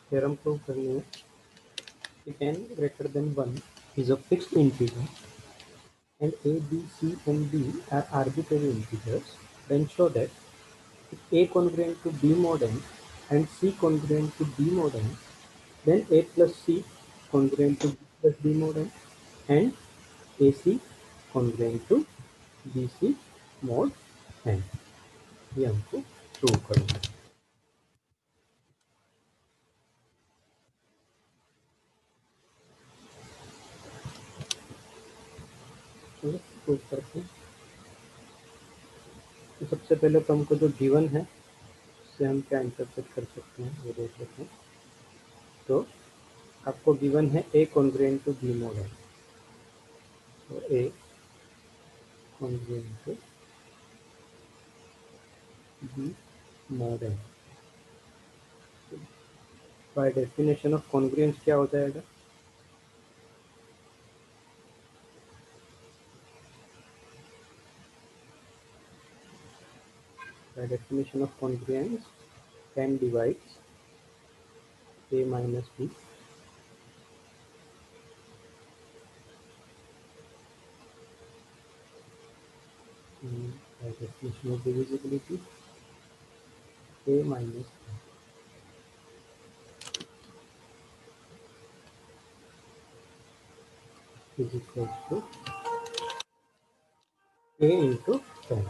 Theorem prove करनी है if n greater than 1 is a fixed integer and a, b, c and d are arbitrary integers, then show that if a congruent to b mod n and c congruent to d mod n, then a plus c congruent to b plus d mod n and ac congruent to bc mod n. ये हमको prove करना है। चलो prove करते हैं। तो सबसे पहले तो हमको जो गिवन है उससे हम क्या इंटरप्रेट कर सकते हैं वो देख लेते हैं। तो आपको गिवन है a congruent to b mod n, तो a congruent to b mod n। By definition of congruence क्या हो जाएगा? By definition of congruence n divides a minus b by definition of divisibility a minus b is equal to a into 10।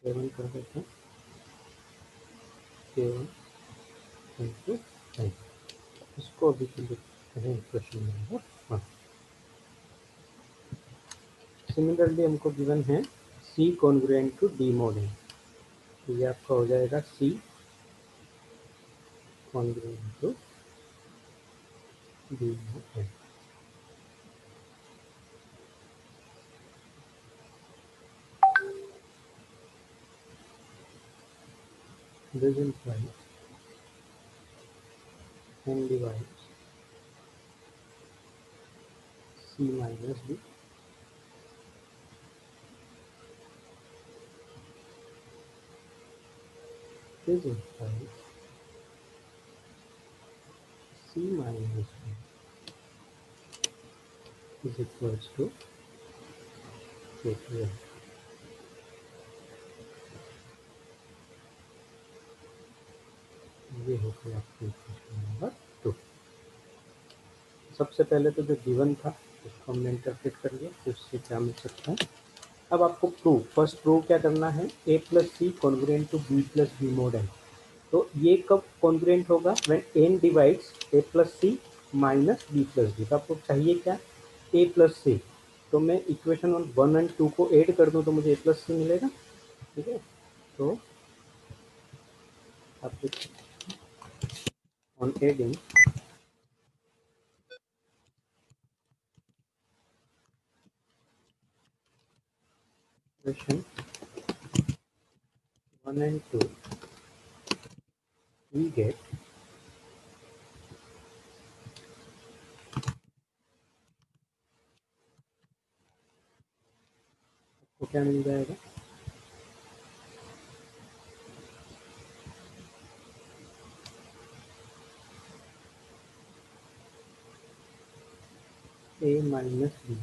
Seven कर देते हैं a1 into 10। इसको अभी के लिखते हैं क्वेश्चन नंबर 1। सिमिलरली हमको गिवन है c congruent to d mod n, तो ये आपका हो जाएगा c congruent to d mod n। This implies n divides c minus d. This implies c minus d is equals to k2n। ये हो गया आपकी क्वेश्चन नंबर 2। सबसे पहले तो जो गिवन था उसको हमने इंटरप्रेट कर लिया, तो उससे क्या मिल सकता है। अब आपको फर्स्ट प्रूव क्या करना है, a plus C congruent to b plus b mod n। तो ये कब कॉन्ग्रुएंट होगा? When n divides a plus C minus b plus d। तो आपको चाहिए क्या? a plus C. तो मैं इक्वेशन 1 एंड 2 को ऐड कर दूं तो मुझे a प्लस सी मिलेगा। ठीक है, तो आप on adding equation 1 and 2 we get तो क्या मिल जाएगा? a minus b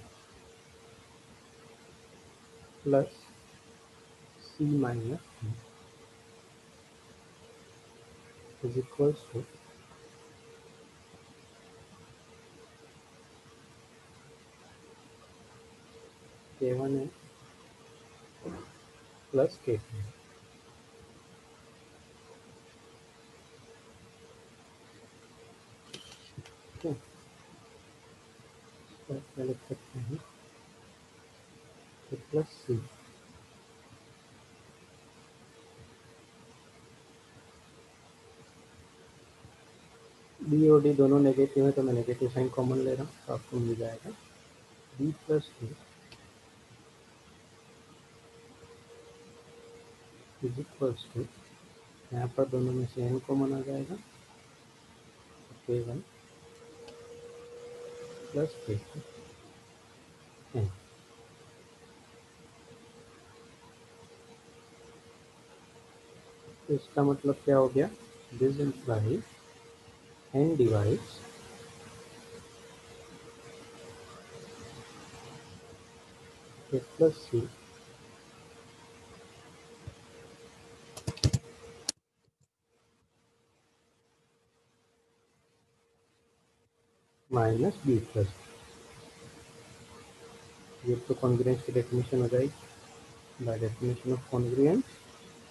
plus c minus b is equals to k1 n plus k2। ठीक है, क्या लिख सकते हैं प्लस सी। बी और डी दोनों नेगेटिव है तो मैं नेगेटिव साइन कॉमन ले रहा हूँ, तो आपको मिल जाएगा B plus D is equals to, यहाँ पर दोनों में से एन कॉमन आ जाएगा, k1 प्लस k2 n। तो इसका मतलब क्या हो गया, this implies n divides a plus c minus b plus, ये तो कॉन्ग्रुएंस की डेफिनेशन हो जाएगी। बाय डेफिनेशन ऑफ कॉन्ग्रुएंस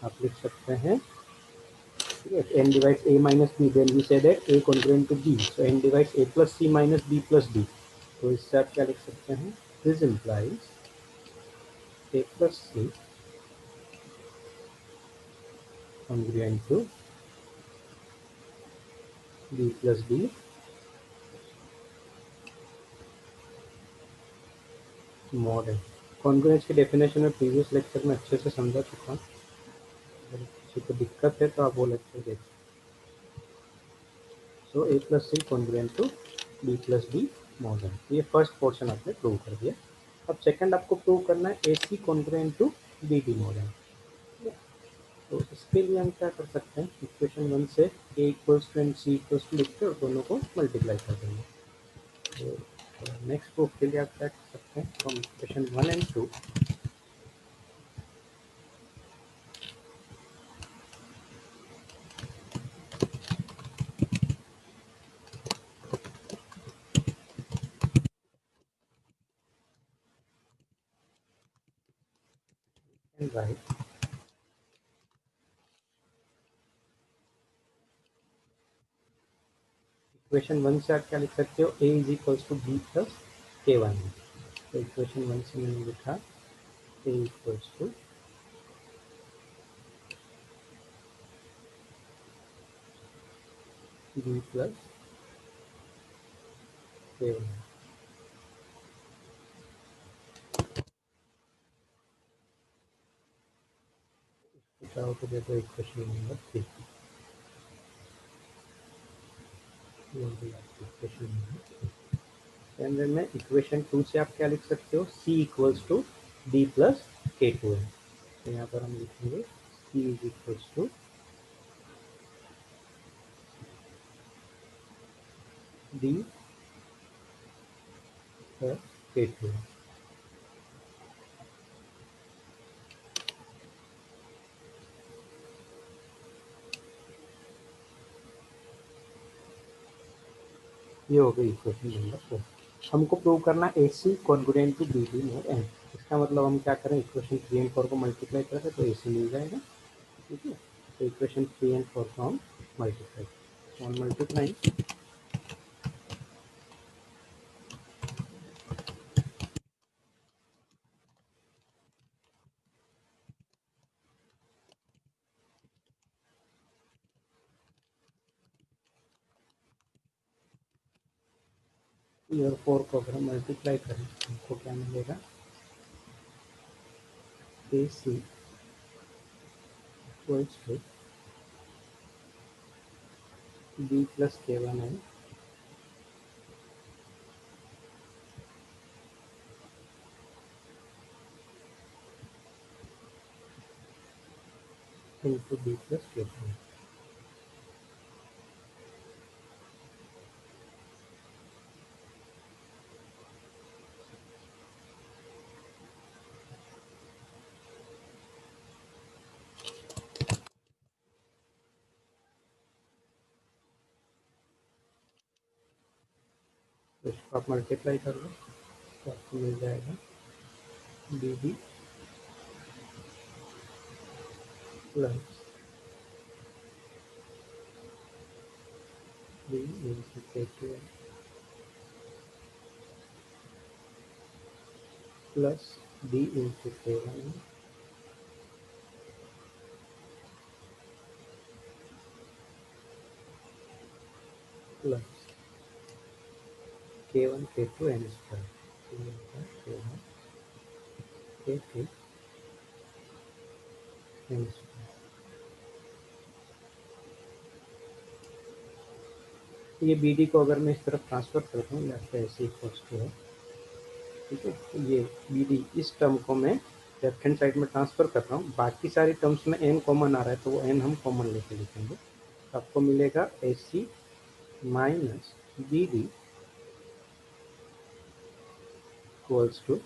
आप लिख सकते हैं, if n divides a minus b, then we say that a congruent to b, so n divides a plus c minus b plus d। तो इससे आप क्या लिख सकते हैं, this implies a plus c congruent to b plus d mod n। Congruence की definition में previous lecture में अच्छे से समझा चुका हूँ, अगर किसी को दिक्कत है तो आप वो लेक्चर देखिए। सो a plus c congruent to b plus d mod n, ये फर्स्ट पोर्शन आपने प्रूव कर दिया। अब सेकंड आपको प्रूव करना है ac congruent to bd mod n। तो इसके लिए हम क्या कर सकते हैं, इक्वेशन 1 से a equals to and c equals to लिख के और दोनों को मल्टीप्लाई कर देंगे। तो नेक्स्ट प्रूफ के लिए आप क्या कर सकते हैं, from equation 1 and 2 and right. Equation 1 से आप क्या लिख सकते हो, a is equals to b plus k1। तो इक्वेशन 1 से मैंने लिखा a equals to b plus k1। चाहो तो देखो इक्वेशन नंबर 3, ये हो गई आपकी इक्वेशन नंबर 3। एंड में इक्वेशन 2 से आप क्या लिख सकते हो, c equals to b plus k2 है। तो यहाँ पर हम लिखेंगे c is equals to b plus k2। ये हो गई इक्वेशन नंबर 4। हमको प्रूव करना A C congruent to B D mod N. इसका मतलब हम क्या करें, इक्वेशन 3 एंड 4 को मल्टीप्लाई करें तो ए सी मिल जाएगा, ठीक है। तो इक्वेशन 3 एंड 4 को हम मल्टीप्लाई ऑन मल्टीप्लाई और 4 को अगर हम मल्टीप्लाई करें हमको क्या मिलेगा, A C equals to B plus k1 N into B plus k2। तो इसको आप मल्टीप्लाई कर लो तो आपको मिल जाएगा B D plus B into k2 plus D into k1 plus k1 k2 n square, k1 k2 n square. ये B D को अगर मैं इस तरफ ट्रांसफर करता हूँ या फिर ऐसे इक्वल्स टू है, ठीक है। तो ये बी डी इस टर्म को मैं लेफ्ट हैंड साइड में ट्रांसफर कर रहा हूँ, बाकी सारी टर्म्स में n कॉमन आ रहा है तो वो n हम कॉमन लेके लिखेंगे, तो आपको मिलेगा AC minus BD equals to,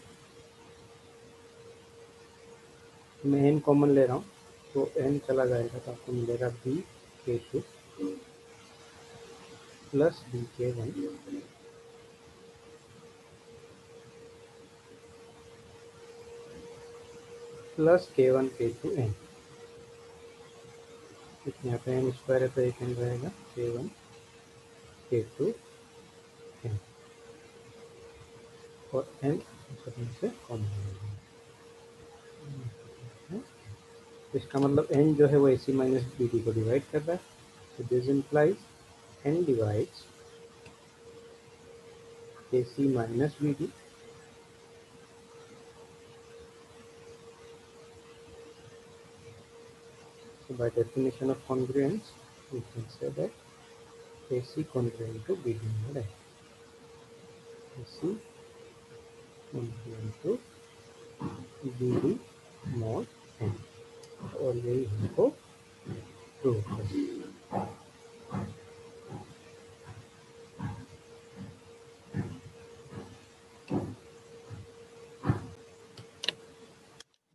मैं n कॉमन ले रहा हूँ तो n चला जाएगा तो आपको मिलेगा BK2 plus BK1 plus K1 K2 n। यहाँ पे n स्क्वायर है तो एक n रहेगा, K1 K2 n और n सब से कॉमन हो जाएगा। इसका मतलब n जो है वो AC माइनस BD को डिवाइड कर रहा है, तो this implies n divides AC minus BD. So by definition of congruence, we can say that AC congruent to BD mod n. AC congruent to BD mod n. और यही हमको prove है।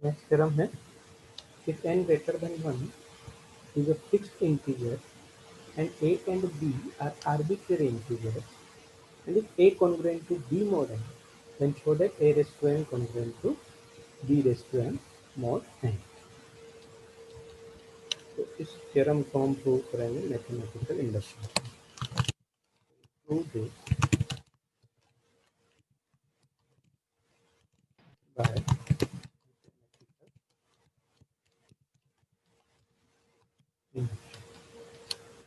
Next theorem है, if n greater than 1 is a fixed integer and a and b are arbitrary integers, and if a congruent to b mod n, then show that a raised to n congruent to b raised to n mod n. तो इस theorem को हम prove करेंगे mathematical induction. Prove this by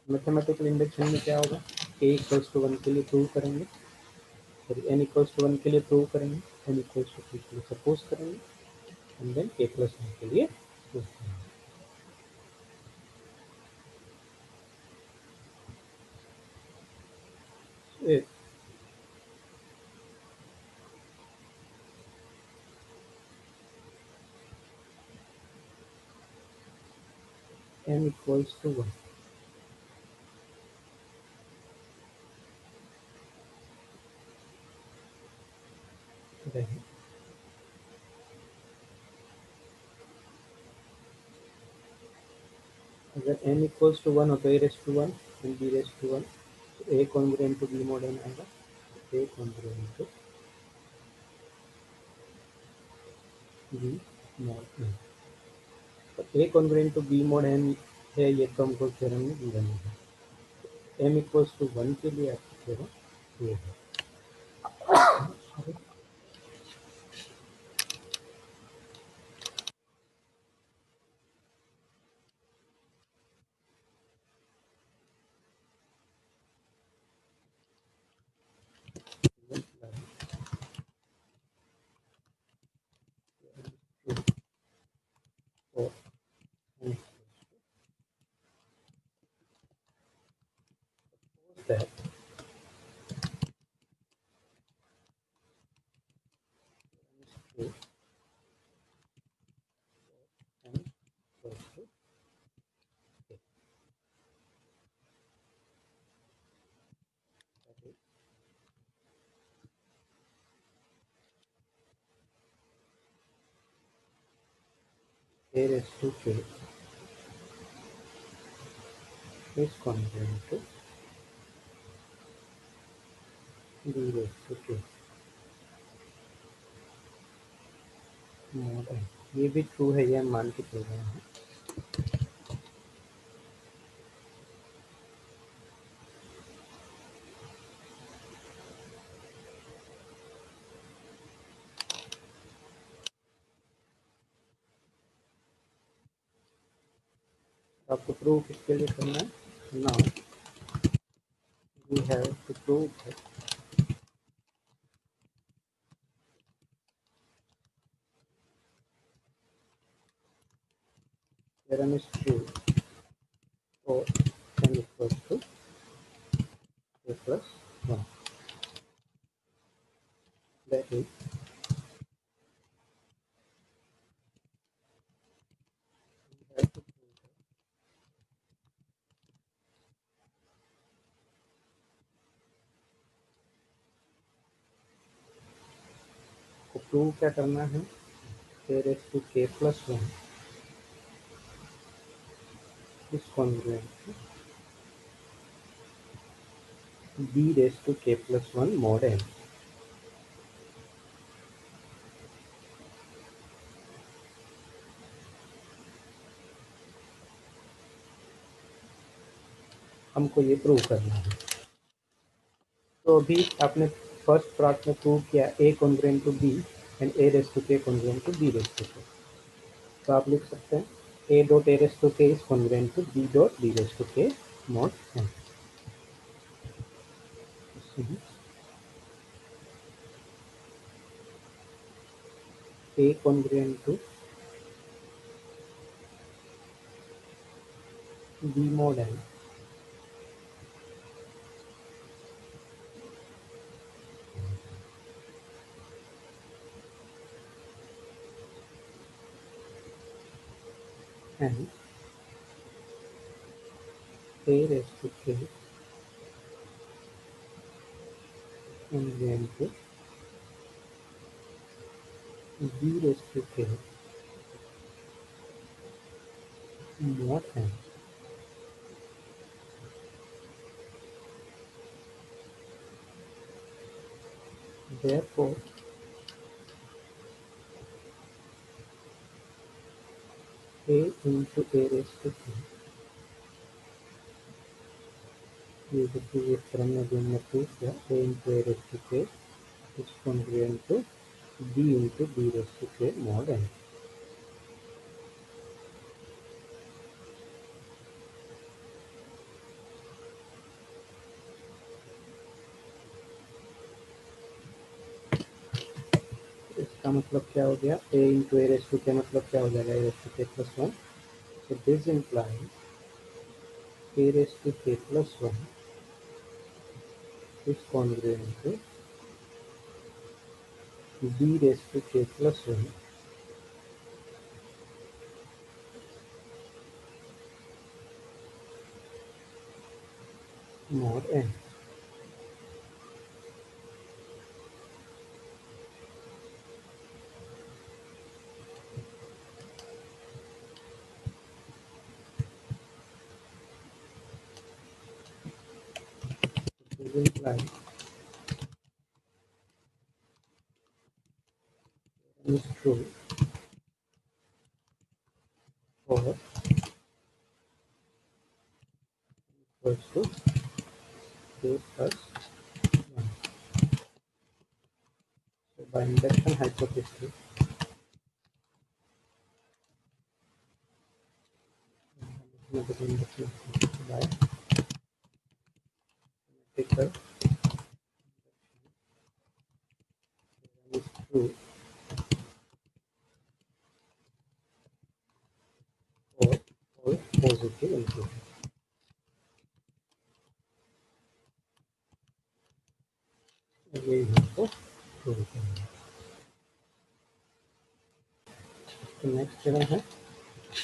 mathematical induction में क्या होगा, a equals to 1 के लिए प्रूव करेंगे, सॉरी n इक्वल्स टू 1 के लिए प्रूव करेंगे, n इक्वल्स टू 2 के लिए सपोज करेंगे, एंड देन a प्लस 1 के लिए प्रूव करेंगे। n इक्वल्स टू 1 रहे, अगर n इक्वल्स टू 1 हो तो a raise to 1 and b raise to 1, तो a congruent to b mod n आएगा, a congruent to b mod n, तो a congruent to b mod n है, ये तो हमको थ्योरम में गिवन है। m इक्वल्स टू 1 के लिए आपकी थ्योरम ये है। That is n equals to a, that is a raised to k is congruent to b raised to k mod n। ये भी ट्रू है, ये हम मान के चल रहे हैं। आपको प्रूव किसके लिए करना है, now we have to prove that theorem is true for n equals to a plus 1, that is to क्या करना है, a raised to k plus 1 is congruent to b raised to k plus 1 mod n। हमको ये prove करना है। तो अभी आपने फर्स्ट पार्ट में प्रूव किया a congruent to b and a raised to k congruent to b raised to k। तो आप लिख सकते हैं a dot a raised to k is congruent to b dot b raised to k mod n। a congruent to b mod n and a raised to k congruent to b raised to k mod n। Therefore, a into a raised to k, ये जो previous क्रम में जो हमने prove किया, a into a raised to k is congruent to b into b raised to k mod n। इसका मतलब क्या हो गया, a into a raised to k मतलब क्या हो जाएगा, a raised to k plus 1। So this implies a raised to k plus 1 is congruent to b raised to k plus 1 mod n। This implies is true for equals to k plus 1। So by induction hypothesis, by symmetrical is true for all positive integers। ये हमको prove करना है। तो next चरण है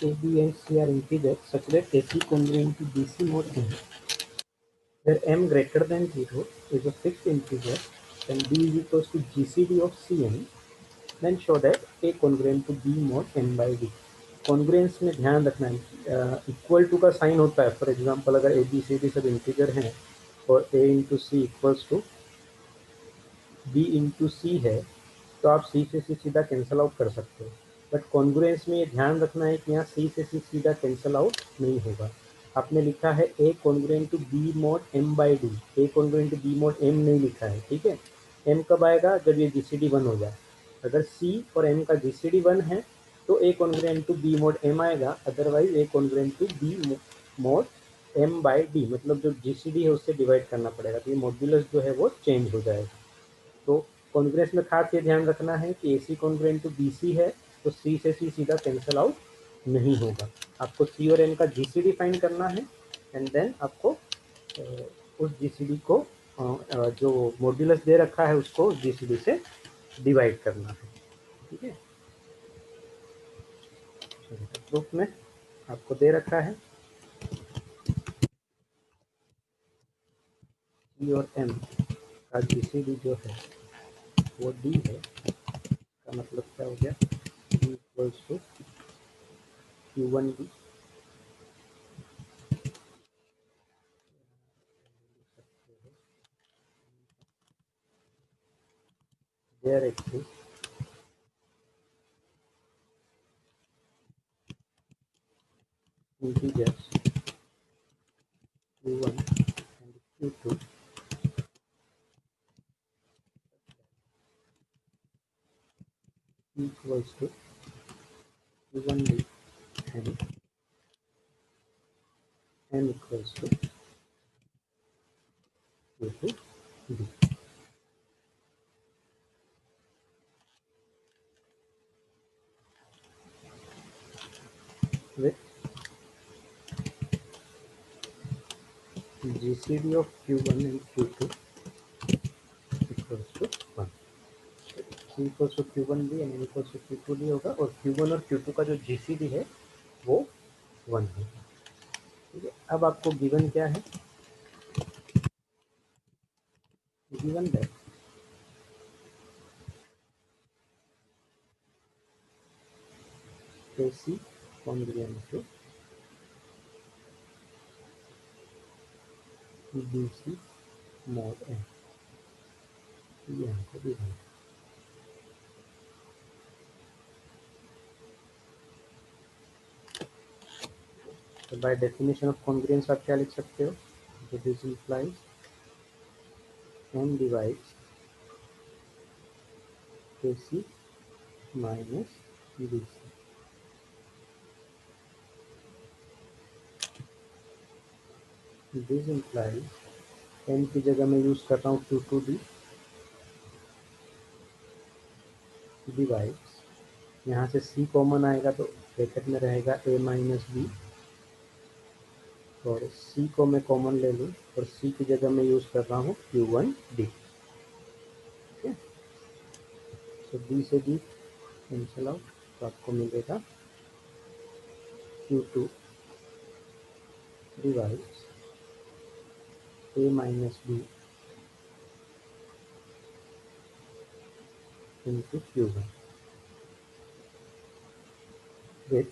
a b and c are integers such that ac congruent to bc mod n, where m greater than 0 is a fixed integer then b is equals to gcd of cn, then show that a congruent to b mod n by d। Congruence में ध्यान रखना है, equal to का sign होता है। For example अगर A B C D सब integer हैं और a into C equals to b into C है, तो आप c से c सीधा कैंसिल आउट कर सकते हो। बट कॉन्ग्रुएंस में ये ध्यान रखना है कि यहाँ c से c सीधा कैंसिल आउट नहीं होगा। आपने लिखा है a congruent to b mod m by D, a congruent to b mod m नहीं लिखा है, ठीक है। m कब आएगा, जब ये जीसीडी 1 हो जाए। अगर c और m का जीसीडी 1 है तो a congruent to b mod m आएगा, otherwise a congruent to b mod m by D, मतलब जो जीसीडी है उससे डिवाइड करना पड़ेगा, तो ये मॉड्यूलस जो है वो चेंज हो जाएगा। तो कॉन्ग्रुएंस में खास ये ध्यान रखना है कि AC कॉन्ग्रुएंट टू BC है तो C से C सीधा कैंसिल आउट नहीं होगा। आपको C और N का GCD फाइंड करना है एंड देन आपको उस GCD को जो मॉड्यूलस दे रखा है उसको GCD से डिवाइड करना है, ठीक है। प्रूफ में आपको दे रखा है C और M का GCD जो है वो D है, इसका मतलब क्या हो गया, B equals to Q1B there exists integers Q1 and Q2 equals to Q1B and n equals to Q2B. With GCD of Q1 and Q2 equals to 1. C equals to Q1B and n equals to Q2B होगा, और Q1 और Q2 का जो GCD है वो 1 होगा। ठीक है, अब आपको गिवन क्या है, given that AC congruent to BC mod n, ये हमको गिवन है। तो बाय डेफिनेशन ऑफ कॉन्ग्रुएंस आप क्या लिख सकते हो, this implies n divides AC minus BC। This implies n की जगह मैं यूज कर रहा हूँ Q2B डिवाइड्स, यहाँ से C कॉमन आएगा तो ब्रैकेट में रहेगा A माइनस बी, और C को मैं कॉमन ले लूँ और C की जगह मैं यूज कर रहा हूँ Q1D। ठीक है, तो B से D कैंसिल आउट, तो आपको मिलेगा Q2 divides A minus B into Q1 with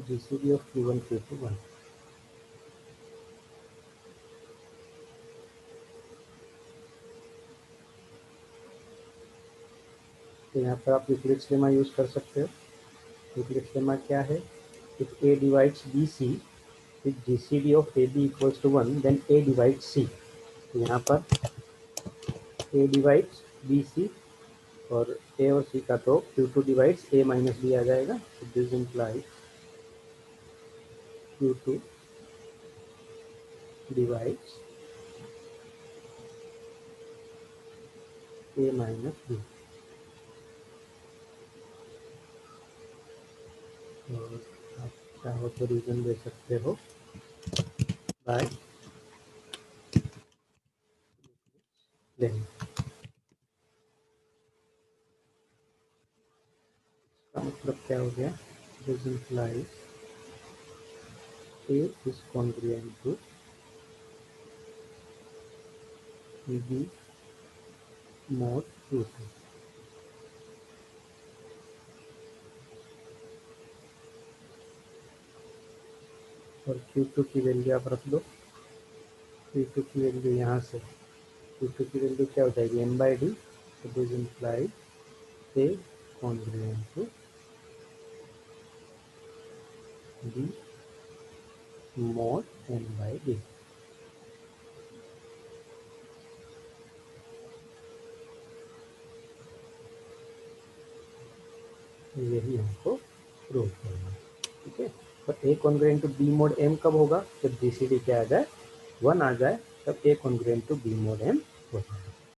GCD of Q1 Q2 1। तो यहाँ पर आप यूक्लिड्स लेमा यूज कर सकते हो। यूक्लिड्स लेमा क्या है, if A divides BC with GCD of AB equals to 1 then A divides C। तो यहाँ पर A divides BC और A और C का तो Q2 divides A minus B आ जाएगा, तो this implies Q2 divides A minus B। और आप चाहो तो रीजन दे सकते हो बाय लेंगे। इसका मतलब क्या हो गया, this implies A is congruent to B mod Q2। और Q2 की वैल्यू आप रख दो, Q2 की वैल्यू यहाँ से Q2 की वैल्यू क्या हो जाएगी m/d, तो this implies A congruent to B mod n/d। यही हमको प्रूव करना है। ठीक है, और A congruent to B mod m कब होगा, जब GCD क्या आ जाए 1 आ जाए, तब A congruent to B mod m होगा।